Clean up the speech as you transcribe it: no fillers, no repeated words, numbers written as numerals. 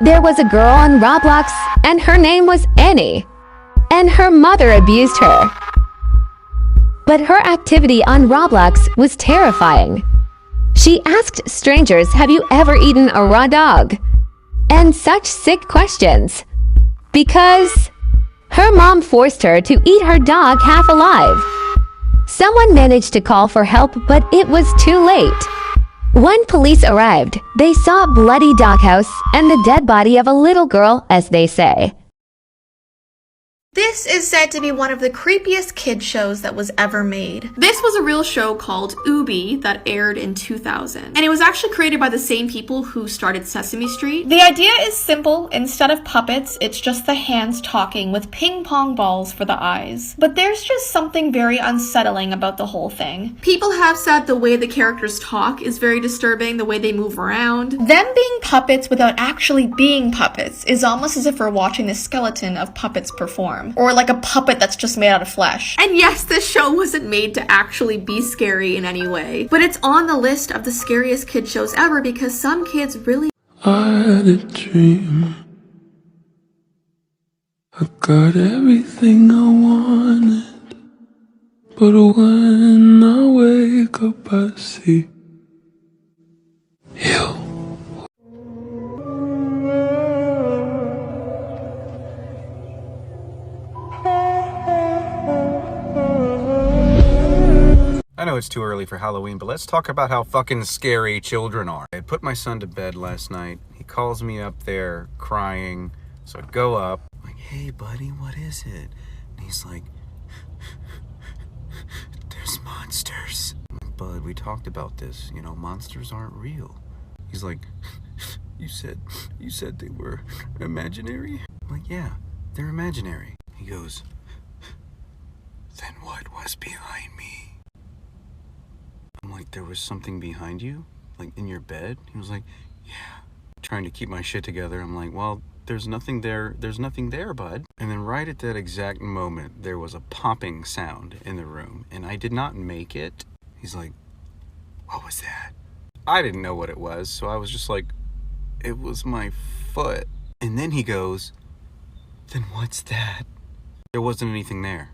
There was a girl on Roblox, and her name was Annie, and her mother abused her. But her activity on Roblox was terrifying. She asked strangers, "Have you ever eaten a raw dog?" And such sick questions. Because her mom forced her to eat her dog half alive. Someone managed to call for help, but it was too late. When police arrived, they saw a bloody doghouse and the dead body of a little girl, as they say. This is said to be one of the creepiest kid shows that was ever made. This was a real show called Oobi that aired in 2000. And it was actually created by the same people who started Sesame Street. The idea is simple. Instead of puppets, it's just the hands talking with ping pong balls for the eyes. But there's just something very unsettling about the whole thing. People have said the way the characters talk is very disturbing, the way they move around. Them being puppets without actually being puppets is almost as if we're watching the skeleton of puppets perform. Or like a puppet that's just made out of flesh. And yes, this show wasn't made to actually be scary in any way, but it's on the list of the scariest kid shows ever because some kids really... I had a dream. I got everything I wanted, but when I wake up I see you. I know it's too early for Halloween, but let's talk about how fucking scary children are. I put my son to bed last night. He calls me up there crying. So I go up, like, "Hey buddy, what is it?" And he's like, "There's monsters." I'm like, "Bud, we talked about this. You know, monsters aren't real." He's like, you said they were imaginary?" I'm like, "Yeah, they're imaginary." He goes, "Then what was behind me?" I'm like, "There was something behind you? Like, in your bed?" He was like, "Yeah." Trying to keep my shit together. I'm like, "Well, there's nothing there. There's nothing there, bud." And then right at that exact moment, there was a popping sound in the room, and I did not make it. He's like, "What was that?" I didn't know what it was, so I was just like, "It was my foot." And then he goes, "Then what's that?" There wasn't anything there.